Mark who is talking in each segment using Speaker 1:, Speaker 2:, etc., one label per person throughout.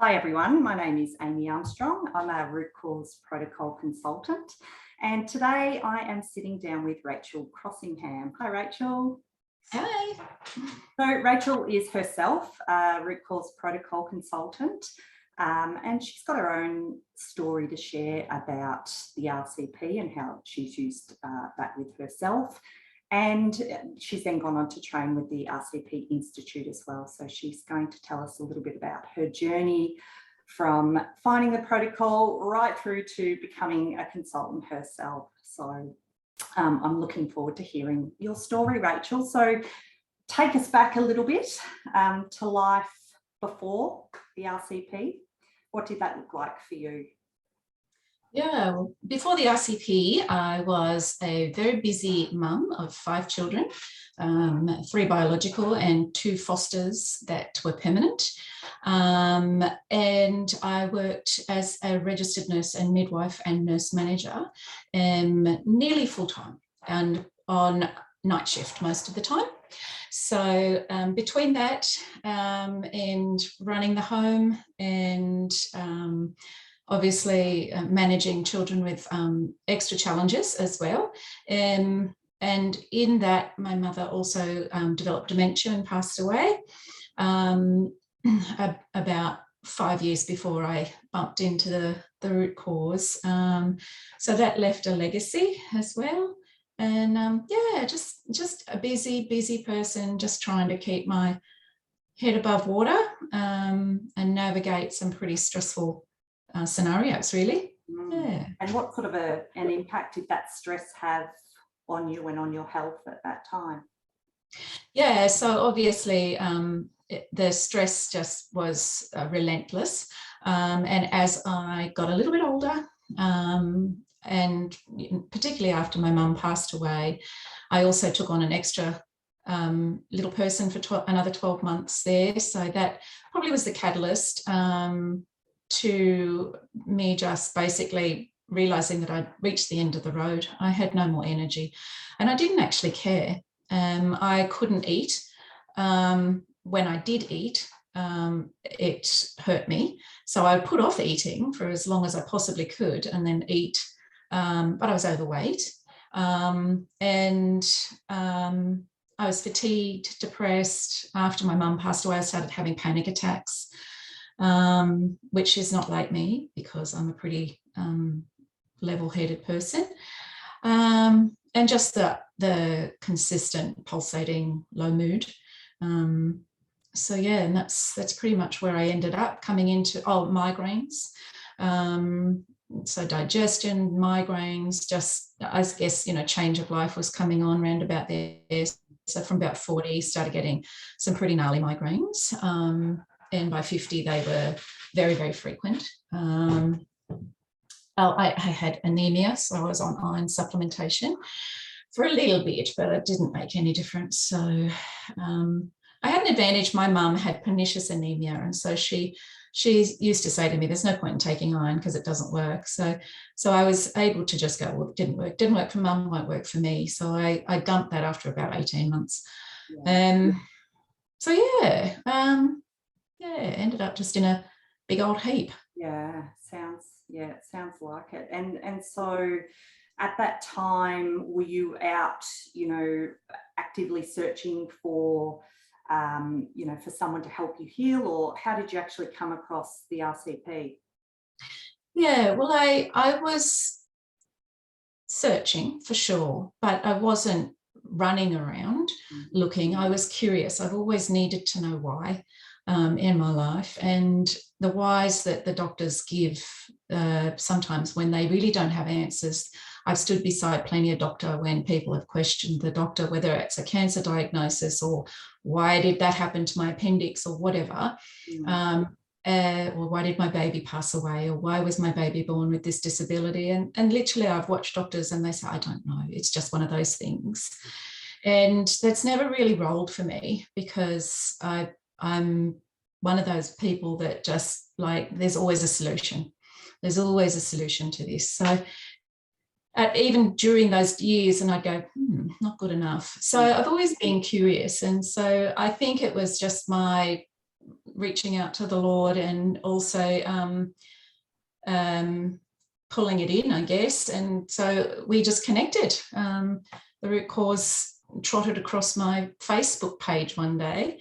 Speaker 1: Hi everyone, my name is Amy Armstrong. I'm a root cause protocol consultant, and today I am sitting down with Rachel Crossingham. Hi Rachel.
Speaker 2: Hi.
Speaker 1: So Rachel is herself a root cause protocol consultant, and she's got her own story to share about the RCP and how she's used that with herself. And she's then gone on to train with the RCP Institute as well. So she's going to tell us a little bit about her journey from finding the protocol right through to becoming a consultant herself. So I'm looking forward to hearing your story, Rachel. So take us back a little bit to life before the RCP. What did that look like for you?
Speaker 2: Yeah, well, before the RCP, I was a very busy mum of 5 children, 3 biological and 2 fosters that were permanent. And I worked as a registered nurse and midwife and nurse manager, nearly full-time and on night shift most of the time. So between that and running the home and obviously managing children with extra challenges as well. And in that, my mother also developed dementia and passed away about 5 years before I bumped into the root cause. So that left a legacy as well. And yeah, just a busy person, just trying to keep my head above water and navigate some pretty stressful scenarios, really. Yeah.
Speaker 1: And what sort of an impact did that stress have on you and on your health at that time?
Speaker 2: Yeah, so obviously the stress just was relentless. And as I got a little bit older, and particularly after my mum passed away, I also took on an extra little person for another 12 months there. So that probably was the catalyst to me just basically realizing that I'd reached the end of the road. I had no more energy and I didn't actually care. I couldn't eat. When I did eat, it hurt me. So I put off eating for as long as I possibly could and then eat, but I was overweight. And I was fatigued, depressed. After my mum passed away, I started having panic attacks. Which is not like me because I'm a pretty level-headed person, and just the consistent pulsating low mood. So yeah, and that's pretty much where I ended up coming into migraines. So digestion, migraines, just I guess change of life was coming on round about there. So from about 40, started getting some pretty gnarly migraines. And by 50, they were very, very frequent. I had anemia, so I was on iron supplementation for a little bit, but it didn't make any difference. So I had an advantage. My mum had pernicious anemia, and so she used to say to me, "There's no point in taking iron because it doesn't work." So I was able to just go, "Well, it didn't work for mum, won't work for me." So I dumped that after about 18 months. Yeah. So yeah. Ended up just in a big old heap.
Speaker 1: Yeah, it sounds like it. And so at that time, were you out, actively searching for, for someone to help you heal, or how did you actually come across the RCP?
Speaker 2: Yeah, well, I was searching for sure, but I wasn't running around looking. I was curious. I've always needed to know why. In my life, and the whys that the doctors give sometimes when they really don't have answers. I've stood beside plenty of doctor when people have questioned the doctor, whether it's a cancer diagnosis or why did that happen to my appendix or whatever, or why did my baby pass away, or why was my baby born with this disability, and literally I've watched doctors and they say, I don't know, it's just one of those things. And that's never really rolled for me because I'm one of those people that just like, there's always a solution. There's always a solution to this. So even during those years, and I'd go, not good enough. So I've always been curious. And so I think it was just my reaching out to the Lord, and also pulling it in, I guess. And so we just connected. The root cause trotted across my Facebook page one day.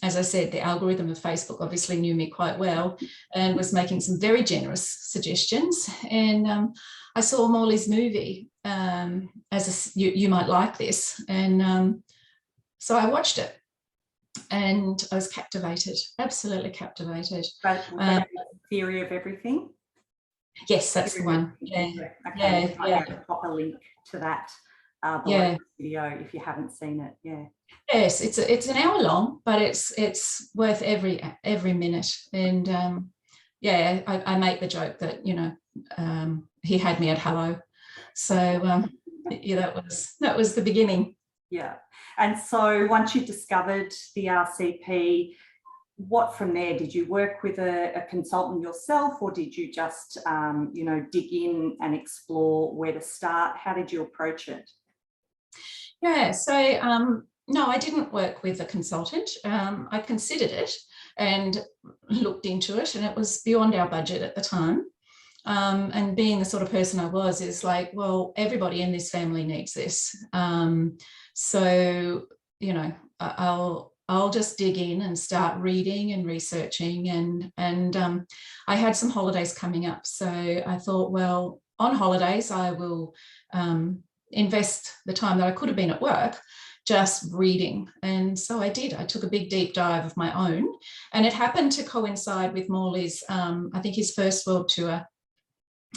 Speaker 2: As I said, the algorithm of Facebook obviously knew me quite well and was making some very generous suggestions. And I saw Morley's movie you might like this. And so I watched it and I was captivated, absolutely captivated.
Speaker 1: But Theory of Everything?
Speaker 2: Yes, that's the one. Yeah.
Speaker 1: Okay, yeah. A proper link to that video if you haven't seen it. Yeah.
Speaker 2: Yes, it's an hour long, but it's worth every minute. And I make the joke that he had me at hello. So that was the beginning.
Speaker 1: Yeah. And so once you discovered the RCP, what from there? Did you work with a consultant yourself, or did you just dig in and explore where to start? How did you approach it?
Speaker 2: Yeah, so no, I didn't work with a consultant. I considered it and looked into it, and it was beyond our budget at the time. And being the sort of person I was, is like, well, everybody in this family needs this. So I'll just dig in and start reading and researching, and I had some holidays coming up. So I thought, well, on holidays, I will invest the time that I could have been at work just reading. And so I did. I took a big deep dive of my own, and it happened to coincide with Morley's, I think his first world tour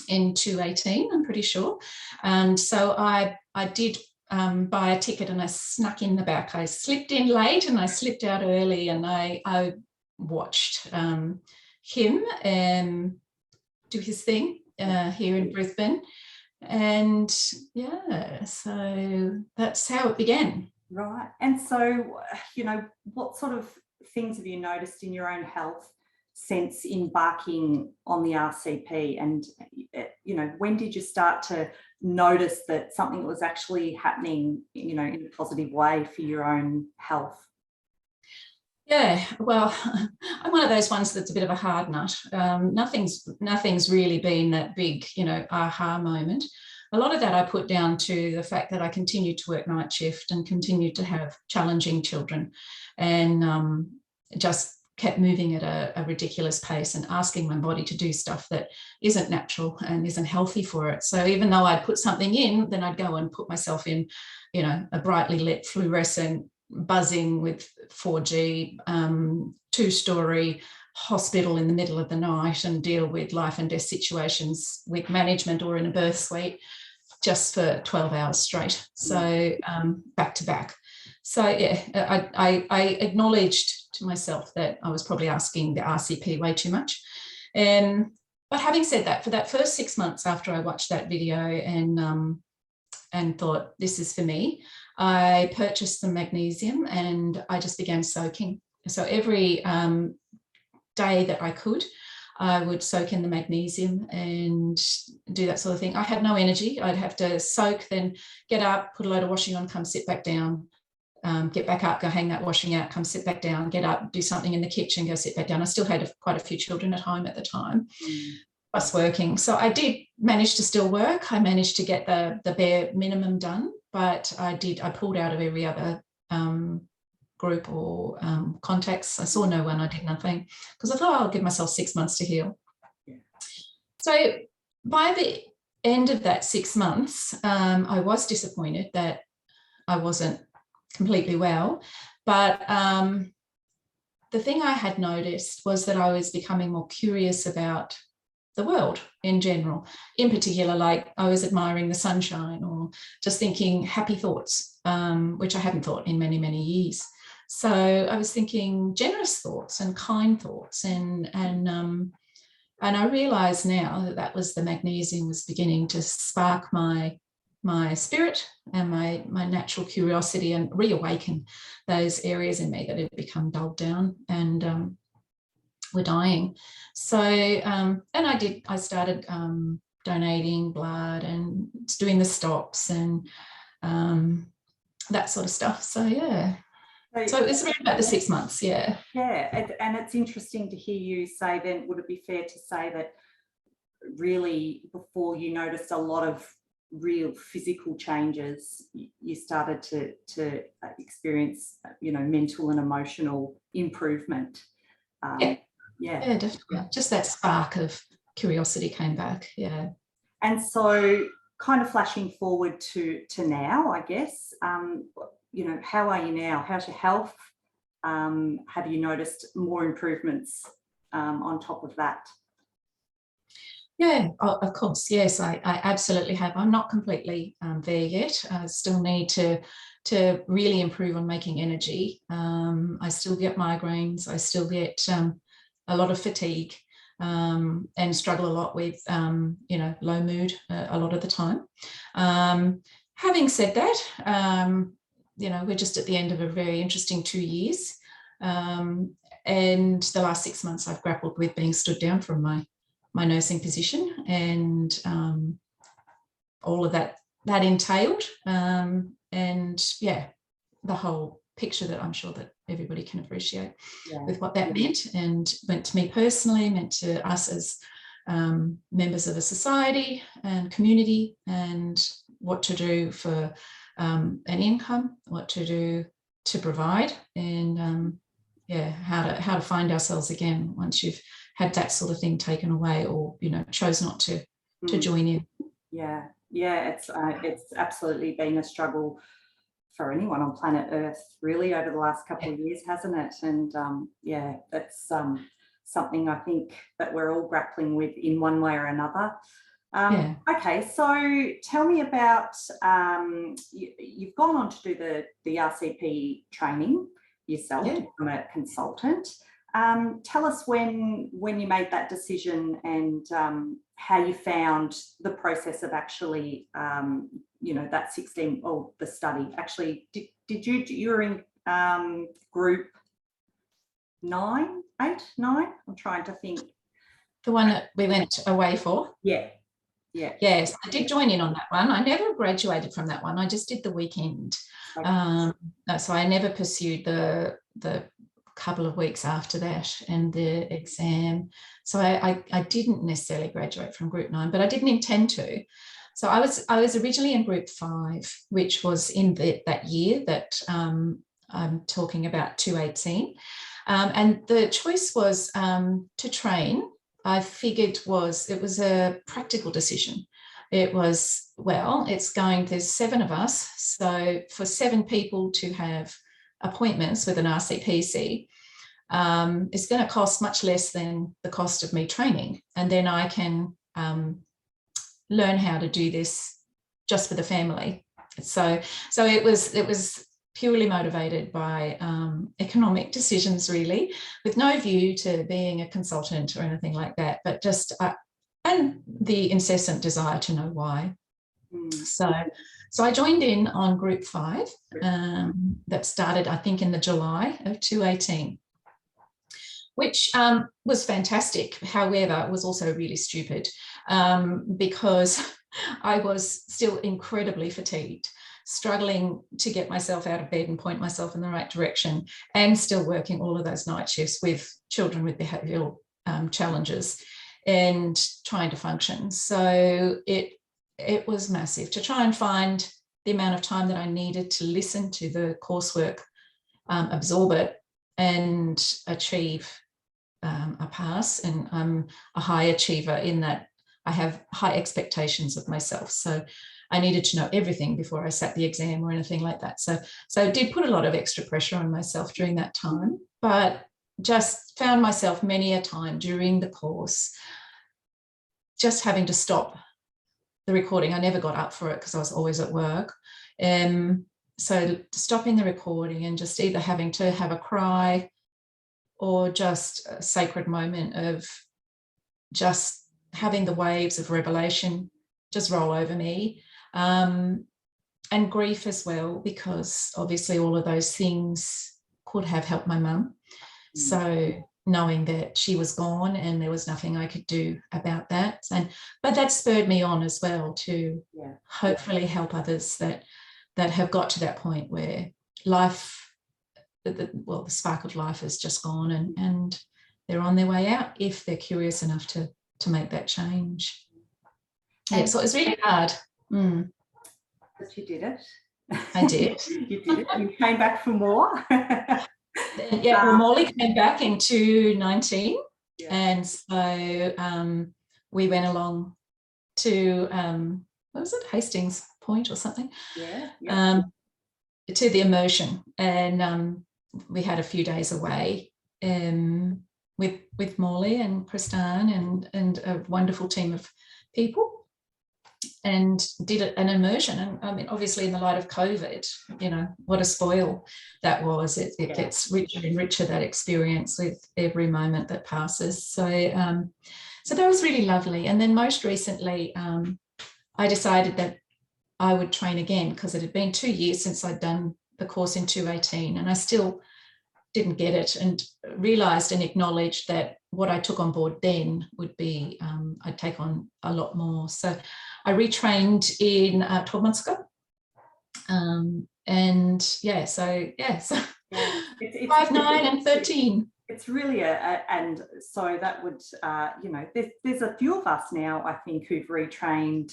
Speaker 2: in 2018, I'm pretty sure. And so I did buy a ticket, and I snuck in the back. I slipped in late and I slipped out early, and I watched him do his thing here in Brisbane. And yeah, so that's how it began.
Speaker 1: Right. And so, what sort of things have you noticed in your own health since embarking on the RCP? And, when did you start to notice that something was actually happening, in a positive way for your own health?
Speaker 2: Yeah, well, I'm one of those ones that's a bit of a hard nut. Nothing's really been that big, aha moment. A lot of that I put down to the fact that I continued to work night shift and continued to have challenging children, and just kept moving at a ridiculous pace and asking my body to do stuff that isn't natural and isn't healthy for it. So even though I'd put something in, then I'd go and put myself in, a brightly lit fluorescent buzzing with 4G, 2-story hospital in the middle of the night, and deal with life and death situations with management or in a birth suite just for 12 hours straight. So back to back. So yeah, I acknowledged to myself that I was probably asking the RCP way too much. But having said that, for that first 6 months after I watched that video and thought, this is for me, I purchased some magnesium and I just began soaking. So every day that I could, I would soak in the magnesium and do that sort of thing. I had no energy. I'd have to soak, then get up, put a load of washing on, come sit back down, get back up, go hang that washing out, come sit back down, get up, do something in the kitchen, go sit back down. I still had quite a few children at home at the time, plus working. So I did manage to still work. I managed to get the bare minimum done, but I pulled out of every other group or contacts. I saw no one, I did nothing, because I thought I'll give myself 6 months to heal. Yeah. So by the end of that 6 months, I was disappointed that I wasn't completely well, but the thing I had noticed was that I was becoming more curious about the world in general. In particular, like I was admiring the sunshine or just thinking happy thoughts, which I hadn't thought in many, many years. So I was thinking generous thoughts and kind thoughts, and I realised now that that was the magnesium was beginning to spark my spirit and my natural curiosity and reawaken those areas in me that had become dulled down and were dying. So and I started donating blood and doing the stops and that sort of stuff. So yeah. So it's around about the 6 months, yeah.
Speaker 1: Yeah, and it's interesting to hear you say then, would it be fair to say that really before you noticed a lot of real physical changes, you started to experience, mental and emotional improvement?
Speaker 2: Yeah,
Speaker 1: Yeah.
Speaker 2: definitely.
Speaker 1: Yeah.
Speaker 2: Just that spark of curiosity came back, yeah.
Speaker 1: And so kind of flashing forward to now, I guess, how are you now? How's your health? Have you noticed more improvements on top of that?
Speaker 2: Yeah, of course, yes, I absolutely have. I'm not completely there yet. I still need to really improve on making energy. I still get migraines. I still get a lot of fatigue and struggle a lot with, low mood a lot of the time. Having said that, we're just at the end of a very interesting 2 years. And the last 6 months I've grappled with being stood down from my nursing position, and all of that entailed, and yeah, the whole picture that I'm sure that everybody can appreciate with what that meant, and meant to me personally, meant to us as members of a society and community, and what to do for an income, what to do to provide, and how to find ourselves again once you've had that sort of thing taken away, or chose not to join in.
Speaker 1: Yeah, it's absolutely been a struggle for anyone on planet Earth, really, over the last couple of years, hasn't it? And that's something I think that we're all grappling with in one way or another. Okay, so tell me about, you've gone on to do the RCP training yourself, to become a consultant. Tell us when you made that decision, and how you found the process of actually, that 16, or the study. Actually, did you were in group 9, 8, 9? I'm trying to think.
Speaker 2: The one that we went away for?
Speaker 1: Yeah.
Speaker 2: Yes, I did join in on that one. I never graduated from that one. I just did the weekend. Okay. So I never pursued the couple of weeks after that and the exam. So I didn't necessarily graduate from group 9, but I didn't intend to. So I was originally in group 5, which was in that year that I'm talking about, 2018. And the choice was to train. I figured it was a practical decision. It was, there's 7 of us. So for 7 people to have appointments with an RCPC, it's going to cost much less than the cost of me training. And then I can learn how to do this just for the family. So it was purely motivated by economic decisions, really, with no view to being a consultant or anything like that, but just and the incessant desire to know why. So I joined in on group 5, that started, I think, in the July of 2018, which was fantastic. However, it was also really stupid, because I was still incredibly fatigued, struggling to get myself out of bed and point myself in the right direction, and still working all of those night shifts with children with behavioural challenges and trying to function. So it was massive to try and find the amount of time that I needed to listen to the coursework, absorb it, and achieve a pass. And I'm a high achiever in that I have high expectations of myself. So I needed to know everything before I sat the exam or anything like that. So it did put a lot of extra pressure on myself during that time, but just found myself many a time during the course just having to stop the recording. I never got up for it because I was always at work. So stopping the recording and just either having to have a cry or just a sacred moment of just having the waves of revelation just roll over me. And grief as well, because obviously all of those things could have helped my mum. So knowing that she was gone and there was nothing I could do about that. But that spurred me on as well to hopefully help others that have got to that point where life the spark of life is just gone, and they're on their way out if they're curious enough to make that change. Yeah, so it was really hard.
Speaker 1: But you did it.
Speaker 2: I did.
Speaker 1: You did it. You came back for more.
Speaker 2: Yeah, well, Morley came back in 2019,
Speaker 1: yeah.
Speaker 2: and so we went along to what was it, Hastings Point or something?
Speaker 1: Yeah.
Speaker 2: To the immersion, and we had a few days away with Morley and Kristan and a wonderful team of people, and did an immersion. And I mean, obviously in the light of COVID, you know, what a spoil that was. It gets richer and richer, that experience, with every moment that passes. So so that was really lovely. And then most recently I decided that I would train again, because it had been 2 years since I'd done the course in 2018, and I still didn't get it, and realised and acknowledged that what I took on board then would be, I'd take on a lot more. So I retrained in 12 months ago. And yeah, so it's 5, 9 and 13.
Speaker 1: It's really and so that would, you know, there's a few of us now, I think, who've retrained.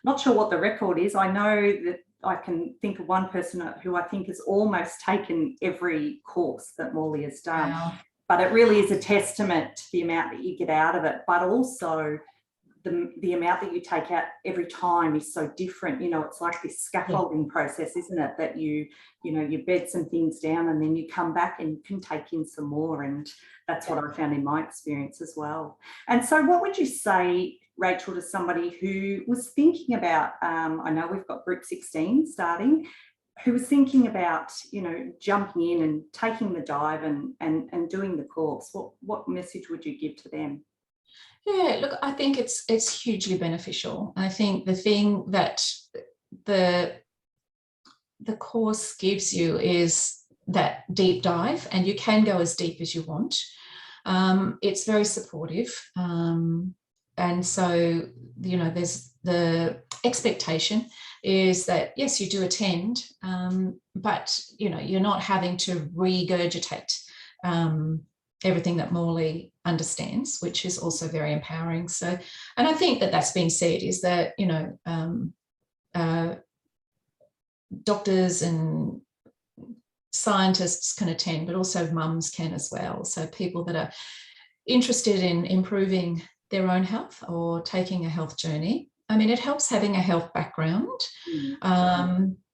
Speaker 1: Not sure what the record is. I know that I can think of one person who I think has almost taken every course that Morley has done.
Speaker 2: Wow.
Speaker 1: But it really is a testament to the amount that you get out of it, but also the amount that you take out every time is so different. You know, it's like this scaffolding process, isn't it? That you bed some things down and then you come back and you can take in some more. And that's what I found in my experience as well. And so what would you say, Rachel, to somebody who was thinking about, I know we've got group 16 starting, who was thinking about, you know, jumping in and taking the dive and doing the course? What message would you give to them?
Speaker 2: Yeah, look, I think it's hugely beneficial. I think the thing that the course gives you is that deep dive, and you can go as deep as you want. It's very supportive. And so, you know, there's the expectation is that, yes, you do attend, but, you know, you're not having to regurgitate everything that Morley understands, which is also very empowering. So, and I think that that's been said, is that, you know, doctors and scientists can attend, but also mums can as well. So people that are interested in improving their own health or taking a health journey. I mean, it helps having a health background.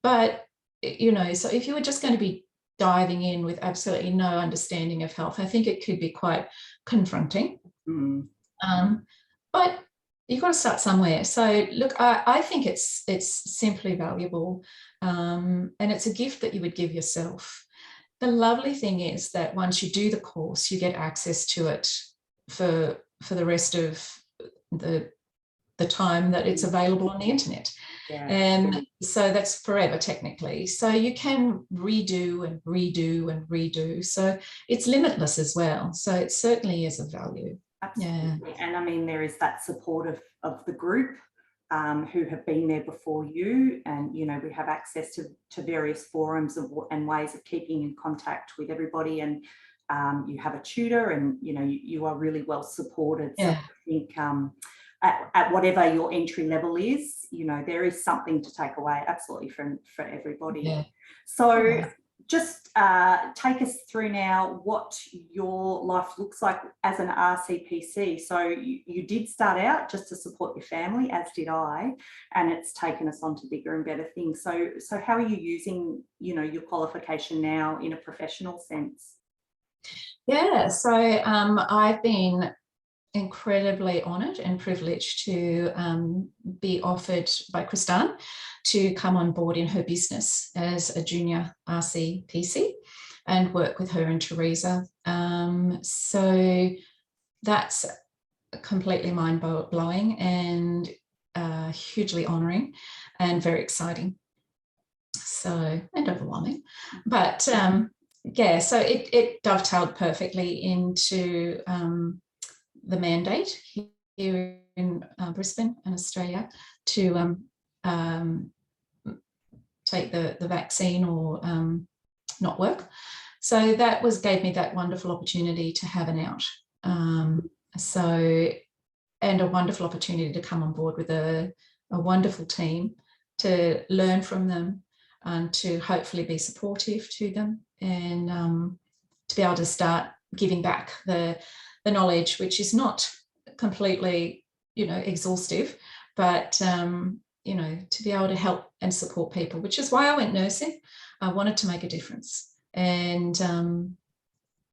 Speaker 2: But, you know, so if you were just going to be diving in with absolutely no understanding of health, I think it could be quite confronting. But you've got to start somewhere. So look, I think it's simply valuable, and it's a gift that you would give yourself. The lovely thing is that once you do the course, you get access to it for the rest of the time that it's available on the internet. And so that's forever, technically. So you can redo and redo and redo. So it's limitless as well. So it certainly is of value.
Speaker 1: Absolutely. Yeah. And I mean, there is that support of the group who have been there before you. And, you know, we have access to various forums and ways of keeping in contact with everybody. And you have a tutor, and, you know, you are really well supported. So I think at whatever your entry level is, you know, there is something to take away absolutely for everybody. So just take us through now what your life looks like as an RCPC. So you did start out just to support your family, as did I, and it's taken us on to bigger and better things. So how are you using, you know, your qualification now in a professional sense?
Speaker 2: Yeah, so I've been incredibly honoured and privileged to be offered by Kristan to come on board in her business as a junior RCPC and work with her and Teresa. So that's completely mind-blowing and hugely honouring and very exciting. So, and overwhelming. But yeah, so it dovetailed perfectly into the mandate here in Brisbane and Australia to take the vaccine or not work. So that gave me that wonderful opportunity to have an out. And a wonderful opportunity to come on board with a wonderful team, to learn from them and to hopefully be supportive to them, and to be able to start giving back the knowledge, which is not completely, exhaustive, but, to be able to help and support people, which is why I went nursing. I wanted to make a difference. And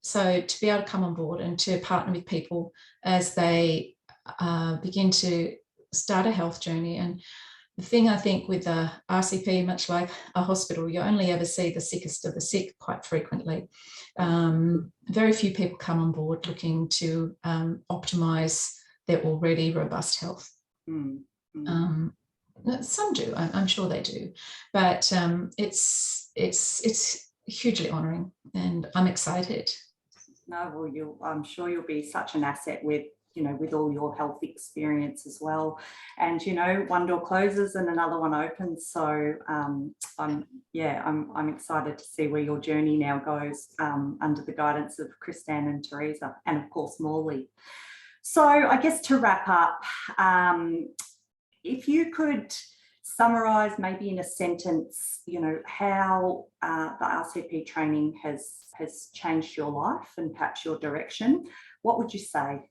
Speaker 2: so to be able to come on board and to partner with people as they begin to start a health journey. And the thing I think with the RCP, much like a hospital, you only ever see the sickest of the sick quite frequently. Very few people come on board looking to optimise their already robust health. Some do, I'm sure they do, but it's hugely honouring, and I'm excited.
Speaker 1: No, well, I'm sure you'll be such an asset with all your health experience as well. And, one door closes and another one opens. So I'm excited to see where your journey now goes under the guidance of Christine and Teresa, and of course, Morley. So I guess to wrap up, if you could summarise maybe in a sentence, how the RCP training has changed your life and perhaps your direction, what would you say?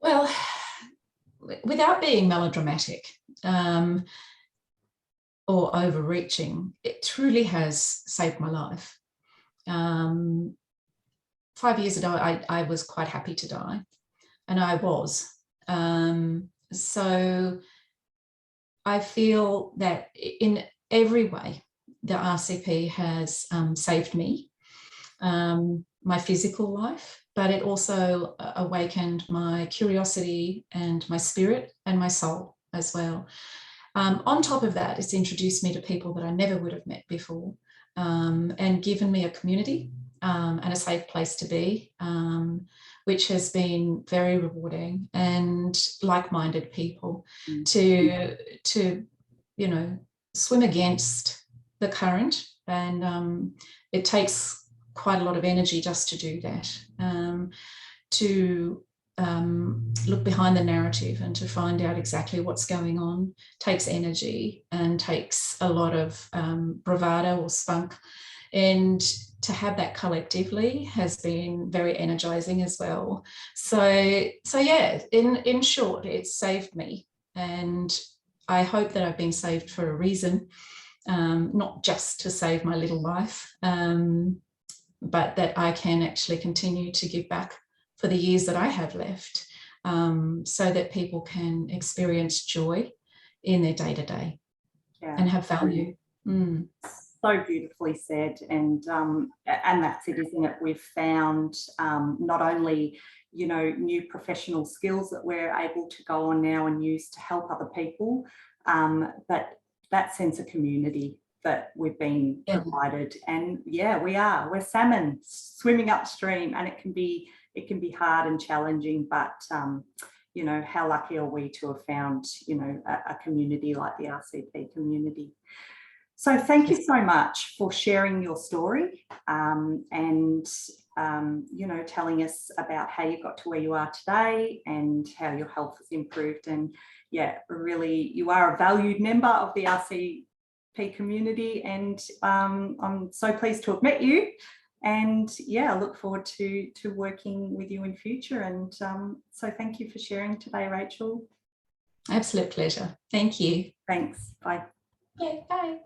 Speaker 2: Well, without being melodramatic or overreaching, it truly has saved my life. 5 years ago, I was quite happy to die, and I was. So I feel that in every way, the RCP has saved me, my physical life, but it also awakened my curiosity and my spirit and my soul as well. On top of that, it's introduced me to people that I never would have met before, and given me a community and a safe place to be, which has been very rewarding, and like-minded people to swim against the current. And it takes quite a lot of energy just to do that, to look behind the narrative and to find out exactly what's going on. Takes energy and takes a lot of bravado or spunk, and to have that collectively has been very energizing as well. So yeah, in short, it's saved me, and I hope that I've been saved for a reason, not just to save my little life, but that I can actually continue to give back for the years that I have left, so that people can experience joy in their day-to-day and have value.
Speaker 1: So beautifully said, and that's it, isn't it? We've found not only new professional skills that we're able to go on now and use to help other people, but that sense of community that we've been provided. And we're salmon swimming upstream, and it can be hard and challenging, but how lucky are we to have found a community like the RCP community. So thank you so much for sharing your story, and telling us about how you got to where you are today and how your health has improved. And really, you are a valued member of the RCP community, and I'm so pleased to have met you. And I look forward to working with you in future. And so thank you for sharing today, Rachel.
Speaker 2: Absolute pleasure. Thank you.
Speaker 1: Thanks. Bye.
Speaker 2: Okay, bye.